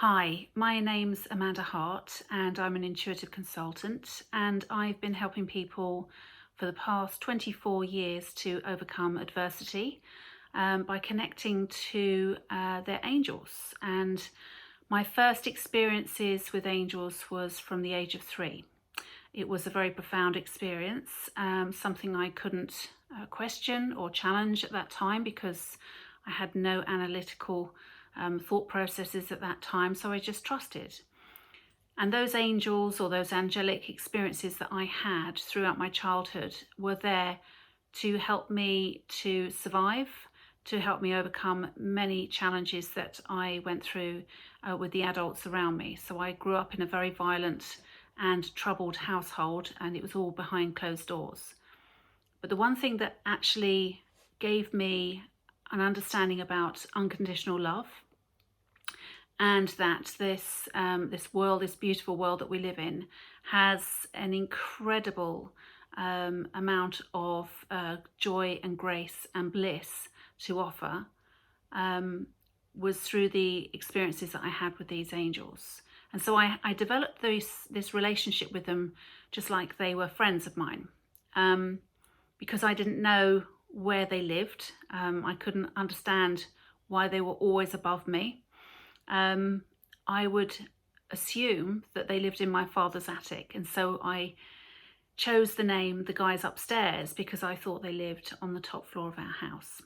Hi, my name's Amanda Hart and I'm an intuitive consultant, and I've been helping people for the past 24 years to overcome adversity by connecting to their angels. And my first experiences with angels was from the age of 3. It was a very profound experience, something I couldn't question or challenge at that time because I had no analytical thought processes at that time, so I just trusted. And those angels or those angelic experiences that I had throughout my childhood were there to help me to survive, to help me overcome many challenges that I went through with the adults around me. So I grew up in a very violent and troubled household, and it was all behind closed doors. But the one thing that actually gave me an understanding about unconditional love, and that this world, this beautiful world that we live in, has an incredible amount of joy and grace and bliss to offer, was through the experiences that I had with these angels. And so I developed this relationship with them just like they were friends of mine, because I didn't know where they lived. I couldn't understand why they were always above me. I would assume that they lived in my father's attic, and so I chose the name The Guys Upstairs because I thought they lived on the top floor of our house.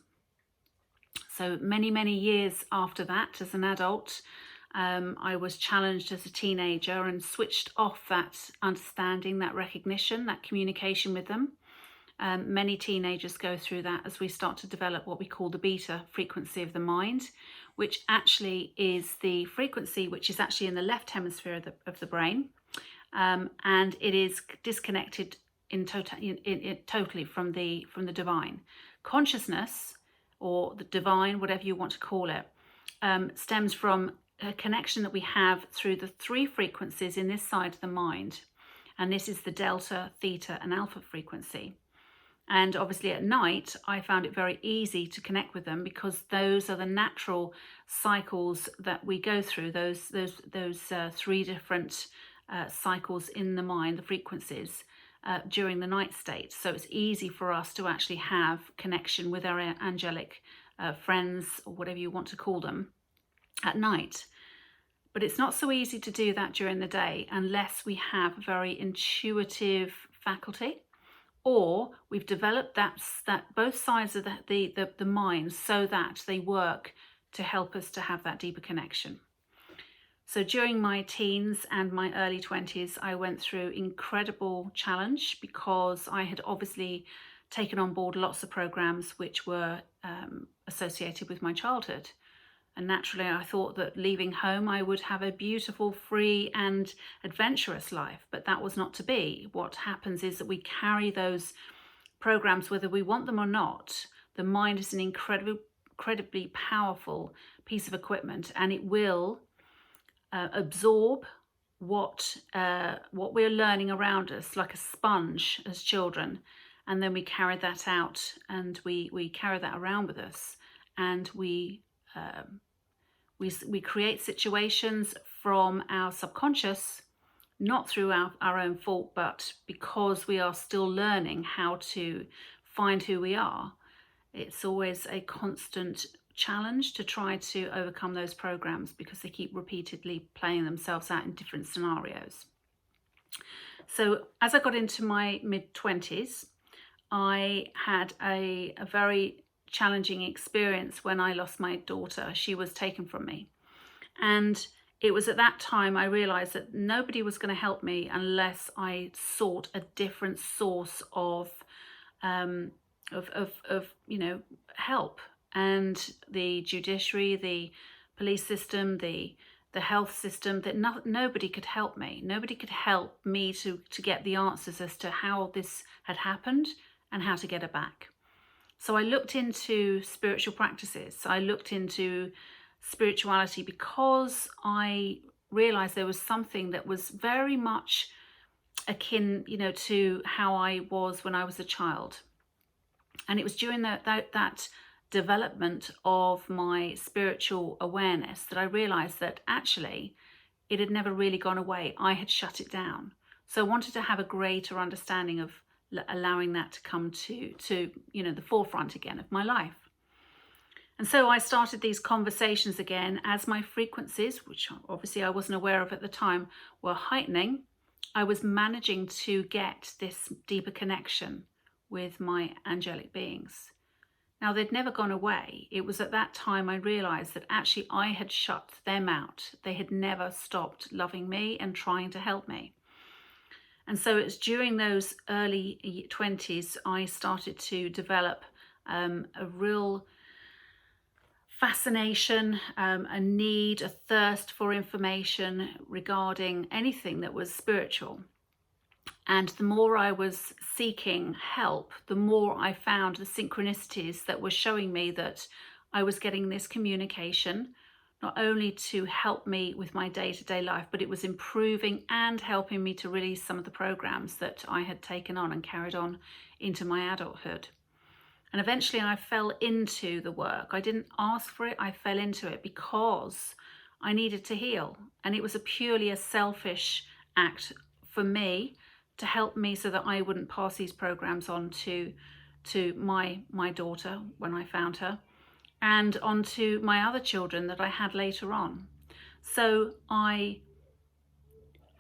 So many years after that, as an adult, I was challenged as a teenager and switched off that understanding, that recognition, that communication with them. Many teenagers go through that as we start to develop what we call the beta frequency of the mind, which actually is the frequency which is actually in the left hemisphere of the brain, and it is disconnected totally from the divine. Consciousness, or the divine, whatever you want to call it, stems from a connection that we have through the 3 frequencies in this side of the mind, and this is the delta, theta, and alpha frequency. And obviously at night, I found it very easy to connect with them because those are the natural cycles that we go through, those 3 different cycles in the mind, the frequencies, during the night state. So it's easy for us to actually have connection with our angelic friends, or whatever you want to call them, at night. But it's not so easy to do that during the day unless we have a very intuitive faculty, or we've developed that both sides of the mind so that they work to help us to have that deeper connection. So during my teens and my early 20s, I went through incredible challenge because I had obviously taken on board lots of programs which were associated with my childhood. And naturally, I thought that leaving home, I would have a beautiful, free and adventurous life, but that was not to be. What happens is that we carry those programs, whether we want them or not. The mind is an incredibly powerful piece of equipment, and it will absorb what we're learning around us like a sponge as children, and then we carry that out, and we carry that around with us, and we create situations from our subconscious, not through our own fault, but because we are still learning how to find who we are. It's always a constant challenge to try to overcome those programs because they keep repeatedly playing themselves out in different scenarios. So as I got into my mid-20s, I had a very challenging experience when I lost my daughter. She was taken from me, and it was at that time I realized that nobody was going to help me unless I sought a different source of help. And the judiciary, the police system, the health system, that nobody could help me. Nobody could help me to get the answers as to how this had happened and how to get it back. So I looked into spiritual practices. I looked into spirituality because I realized there was something that was very much akin, to how I was when I was a child. And it was during that development of my spiritual awareness that I realized that actually it had never really gone away. I had shut it down. So I wanted to have a greater understanding of allowing that to come to the forefront again of my life. And so I started these conversations again as my frequencies, which obviously I wasn't aware of at the time, were heightening. I was managing to get this deeper connection with my angelic beings. Now, they'd never gone away. It was at that time I realized that actually I had shut them out. They had never stopped loving me and trying to help me. And so it's during those early 20s, I started to develop a real fascination, a need, a thirst for information regarding anything that was spiritual. And the more I was seeking help, the more I found the synchronicities that were showing me that I was getting this communication, not only to help me with my day-to-day life, but it was improving and helping me to release some of the programs that I had taken on and carried on into my adulthood. And eventually I fell into the work. I didn't ask for it, I fell into it because I needed to heal. And it was purely a selfish act for me to help me so that I wouldn't pass these programs on to my daughter when I found her, and onto my other children that I had later on. So I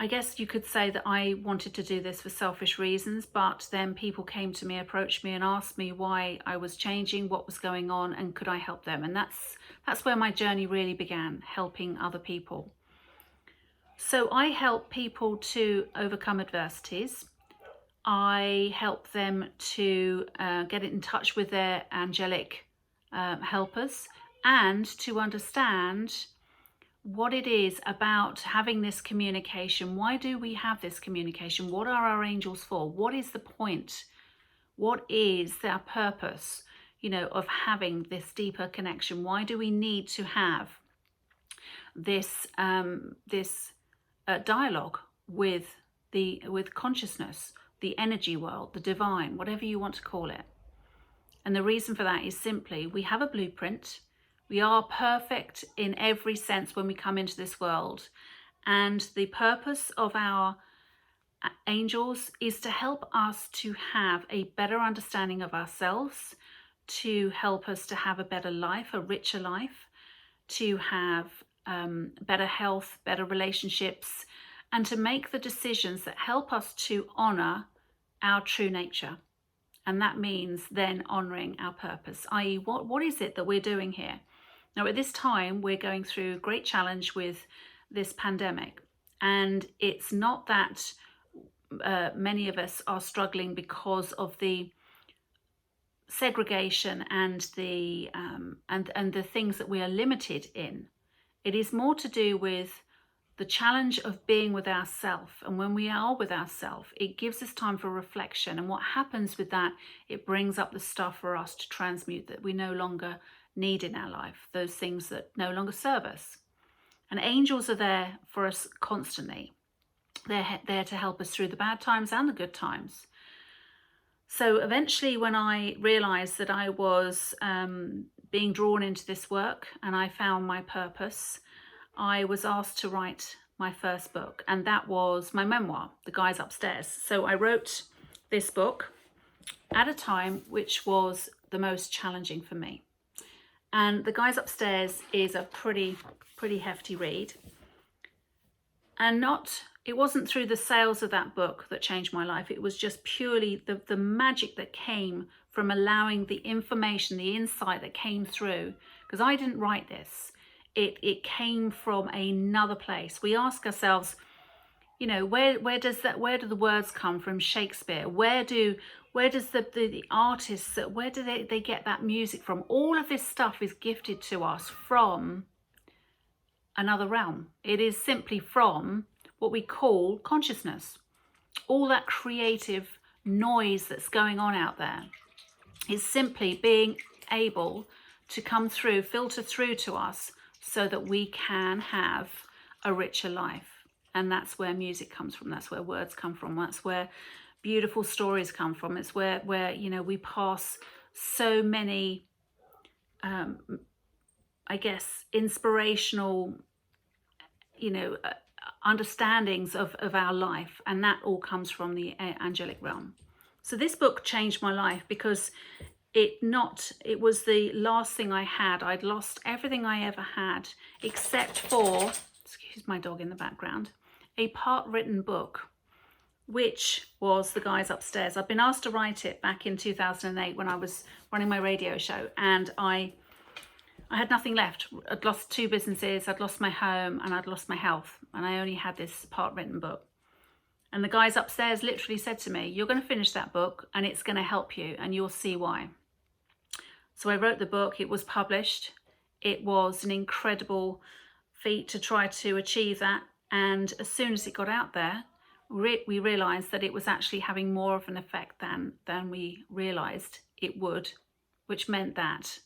guess you could say that I wanted to do this for selfish reasons, but then people came to me, approached me and asked me why I was changing, what was going on, and could I help them? And that's where my journey really began, helping other people. So I help people to overcome adversities. I help them to get in touch with their angelic helpers and to understand what it is about having this communication. Why do we have this communication? What are our angels for? What is the point? What is their purpose, of having this deeper connection? Why do we need to have this dialogue with consciousness, the energy world, the divine, whatever you want to call it? And the reason for that is simply we have a blueprint. We are perfect in every sense when we come into this world. And the purpose of our angels is to help us to have a better understanding of ourselves, to help us to have a better life, a richer life, to have better health, better relationships, and to make the decisions that help us to honor our true nature. And that means then honoring our purpose, i.e. what is it that we're doing here? Now, at this time, we're going through a great challenge with this pandemic. And it's not that many of us are struggling because of the segregation and the things that we are limited in. It is more to do with the challenge of being with ourselves. And when we are with ourselves, it gives us time for reflection. And what happens with that, it brings up the stuff for us to transmute that we no longer need in our life, those things that no longer serve us. And angels are there for us constantly. They're there to help us through the bad times and the good times. So eventually, when I realized that I was being drawn into this work and I found my purpose, I was asked to write my first book, and that was my memoir, The Guys Upstairs. So I wrote this book at a time which was the most challenging for me. And The Guys Upstairs is a pretty hefty read. And it wasn't through the sales of that book that changed my life. It was just purely the magic that came from allowing the information, the insight that came through, because I didn't write this. It came from another place. We ask ourselves, where do the words come from? Shakespeare. Where does the artists, where do they get that music from? All of this stuff is gifted to us from another realm. It is simply from what we call consciousness. All that creative noise that's going on out there is simply being able to come through, filter through to us, so that we can have a richer life. And that's where music comes from. That's where words come from. That's where beautiful stories come from. It's where we pass so many I guess, inspirational, understandings of our life, and that all comes from the angelic realm. So this book changed my life because it was the last thing I had. I'd lost everything I ever had except for, excuse my dog in the background, a part-written book, which was the guys upstairs. I've been asked to write it back in 2008 when I was running my radio show, and I had nothing left. I'd lost 2 businesses, I'd lost my home, and I'd lost my health, and I only had this part-written book. And the guys upstairs literally said to me, you're going to finish that book and it's going to help you and you'll see why. So I wrote the book, it was published. It was an incredible feat to try to achieve that. And as soon as it got out there, we realized that it was actually having more of an effect than we realized it would, which meant that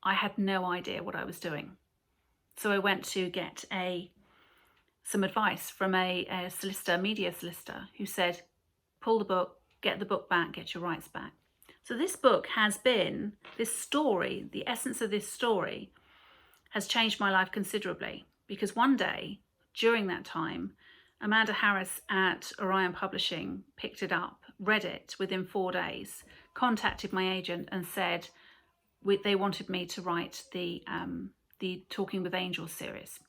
I had no idea what I was doing. So I went to get some advice from a solicitor, media solicitor, who said, pull the book, get the book back, get your rights back. So this book has been, this story, the essence of this story has changed my life considerably, because one day during that time, Amanda Harris at Orion Publishing picked it up, read it within 4 days, contacted my agent and said they wanted me to write the Talking with Angels series.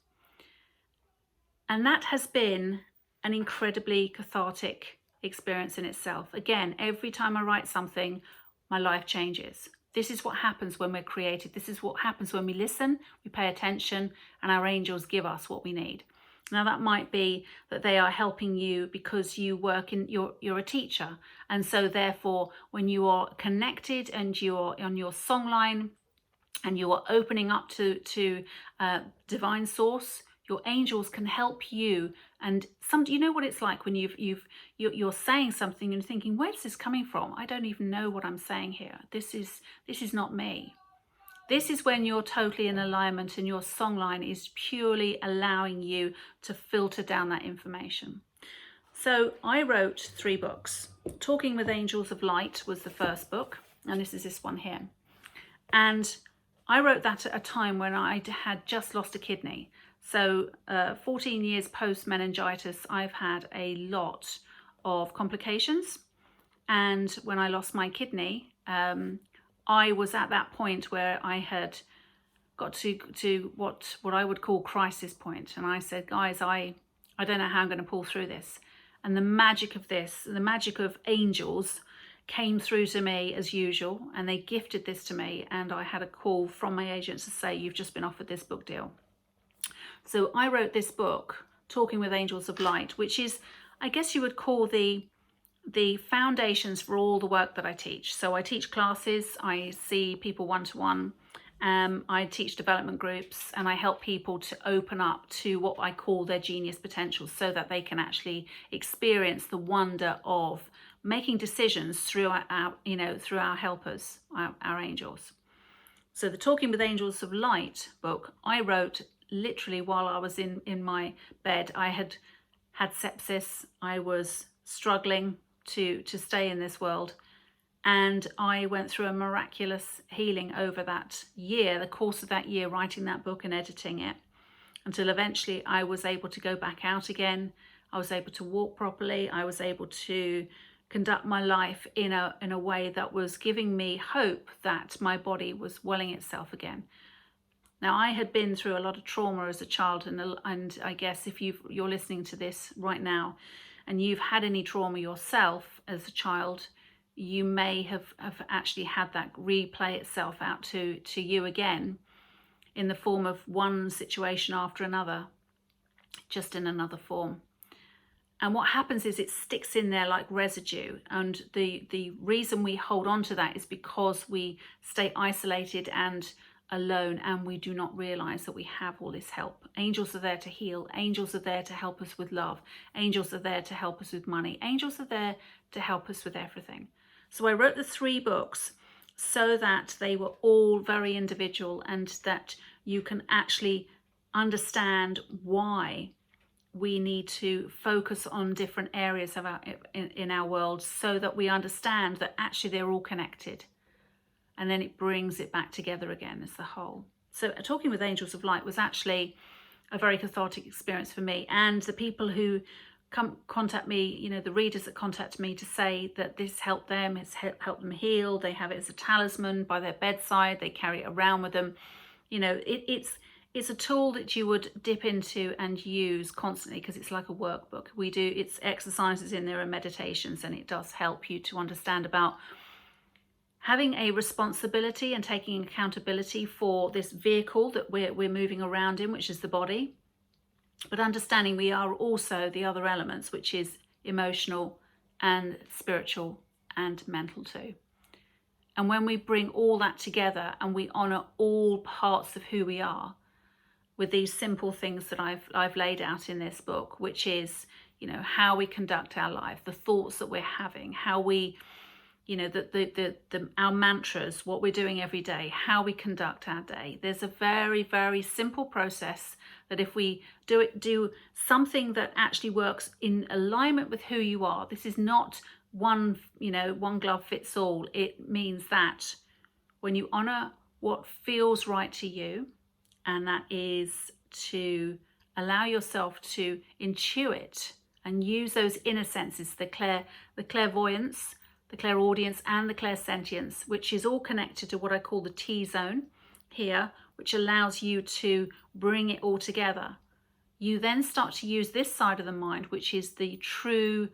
And that has been an incredibly cathartic experience in itself. Again, every time I write something, my life changes. This is what happens when we're creative. This is what happens when we listen, we pay attention, and our angels give us what we need. Now that might be that they are helping you because you work in, you're a teacher. And so therefore, when you are connected and you're on your songline and you are opening up to divine source, your angels can help you. And you know what it's like when you're saying something and thinking, where's this coming from? I don't even know what I'm saying here. This is not me. This is when you're totally in alignment and your songline is purely allowing you to filter down that information. So I wrote 3 books. Talking with Angels of Light was the first book, and this is this one here. And I wrote that at a time when I had just lost a kidney. So 14 years post meningitis, I've had a lot of complications. And when I lost my kidney, I was at that point where I had got to what I would call crisis point. And I said, guys, I don't know how I'm going to pull through this. And the magic of this, the magic of angels came through to me as usual. And they gifted this to me. And I had a call from my agent to say, you've just been offered this book deal. So I wrote this book, Talking with Angels of Light, which is, I guess you would call the foundations for all the work that I teach. So I teach classes, I see people one-to-one, I teach development groups, and I help people to open up to what I call their genius potential so that they can actually experience the wonder of making decisions through our helpers, our angels. So the Talking with Angels of Light book, I wrote literally while I was in my bed. I had sepsis, I was struggling to stay in this world, and I went through a miraculous healing over that year, the course of that year, writing that book and editing it, until eventually I was able to go back out again. I was able to walk properly. I was able to conduct my life in a way that was giving me hope that my body was welling itself again. Now, I had been through a lot of trauma as a child, and I guess if you're listening to this right now and you've had any trauma yourself as a child, you may have actually had that replay itself out to you again in the form of one situation after another, just in another form. And what happens is it sticks in there like residue. And the reason we hold on to that is because we stay isolated and alone, and we do not realize that we have all this help. Angels are there to heal. Angels are there to help us with love. Angels are there to help us with money. Angels are there to help us with everything. So I wrote the 3 books so that they were all very individual, and that you can actually understand why we need to focus on different areas of in our world, so that we understand that actually they're all connected. and then it brings it back together again as the whole. So talking with angels of light was actually a very cathartic experience for me, and the people who contact me, the readers that contact me to say that this helped them, it's helped them heal, they have it as a talisman by their bedside, they carry it around with them. It's a tool that you would dip into and use constantly, because it's like a workbook. It's exercises in there and meditations, and it does help you to understand about having a responsibility and taking accountability for this vehicle that we're moving around in, which is the body, but understanding we are also the other elements, which is emotional and spiritual and mental too. And when we bring all that together and we honor all parts of who we are with these simple things that I've laid out in this book, which is, how we conduct our life, the thoughts that we're having, how we, our mantras, what we're doing every day, how we conduct our day. There's a very, very simple process that if we do something that actually works in alignment with who you are. This is not one glove fits all. It means that when you honor what feels right to you, and that is to allow yourself to intuit and use those inner senses, the clairvoyance, the clairaudience, and the clairsentience, which is all connected to what I call the T-zone here, which allows you to bring it all together. You then start to use this side of the mind, which is the true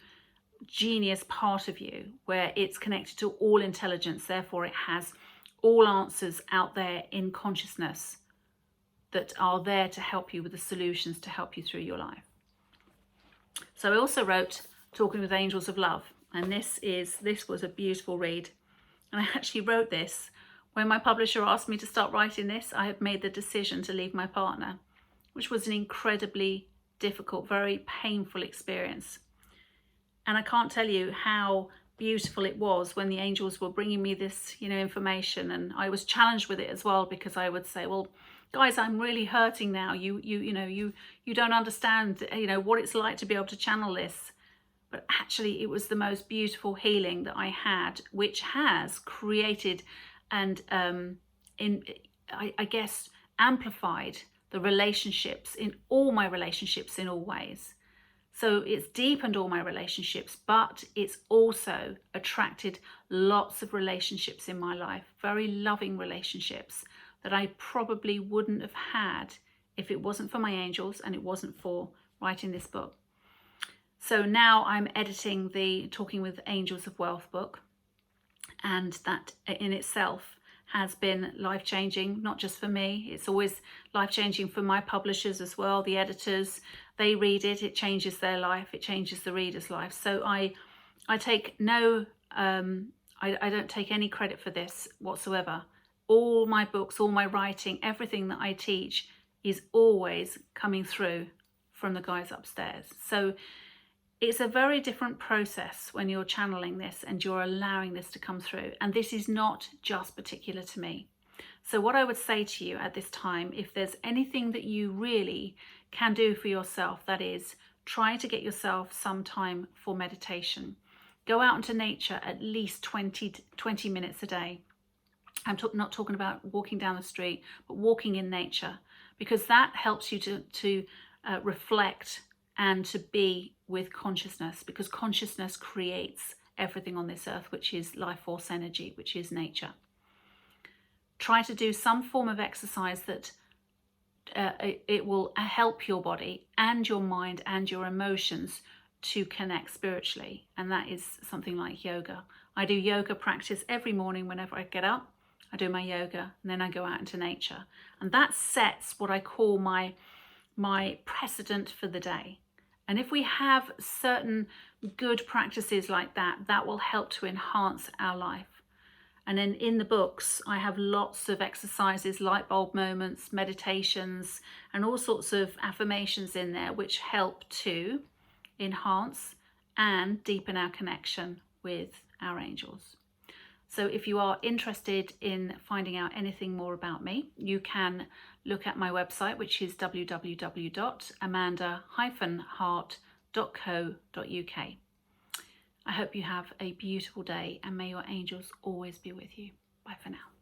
genius part of you, where it's connected to all intelligence. Therefore, it has all answers out there in consciousness that are there to help you with the solutions to help you through your life. So I also wrote Talking with Angels of Love, and this was a beautiful read. And I actually wrote this when my publisher asked me to start writing this. I had made the decision to leave my partner, which was an incredibly difficult, very painful experience. And I can't tell you how beautiful it was when the angels were bringing me this, information. And I was challenged with it as well, because I would say, well, guys, I'm really hurting now. You don't understand, what it's like to be able to channel this. But actually, it was the most beautiful healing that I had, which has created and I guess amplified the relationships in all my relationships in all ways. So it's deepened all my relationships, but it's also attracted lots of relationships in my life, very loving relationships that I probably wouldn't have had if it wasn't for my angels and it wasn't for writing this book. So now I'm editing the Talking with Angels of Wealth book, and that in itself has been life-changing, not just for me. It's always life-changing for my publishers as well, the editors. They read it, it changes their life, it changes the reader's life. So I take I don't take any credit for this whatsoever. All my books, all my writing, everything that I teach is always coming through from the guys upstairs. So it's a very different process when you're channeling this and you're allowing this to come through. And this is not just particular to me. So what I would say to you at this time, if there's anything that you really can do for yourself, that is try to get yourself some time for meditation. Go out into nature at least 20 minutes a day. I'm not talking about walking down the street, but walking in nature, because that helps you to reflect and to be with consciousness, because consciousness creates everything on this earth, which is life force energy, which is nature. Try to do some form of exercise that it will help your body and your mind and your emotions to connect spiritually, and that is something like yoga. I do yoga practice every morning. Whenever I get up, I do my yoga, and then I go out into nature, and that sets what I call my precedent for the day. And if we have certain good practices like that, that will help to enhance our life. And then in the books, I have lots of exercises, light bulb moments, meditations, and all sorts of affirmations in there, which help to enhance and deepen our connection with our angels. So if you are interested in finding out anything more about me, you can look at my website, which is www.amanda-hart.co.uk. I hope you have a beautiful day, and may your angels always be with you. Bye for now.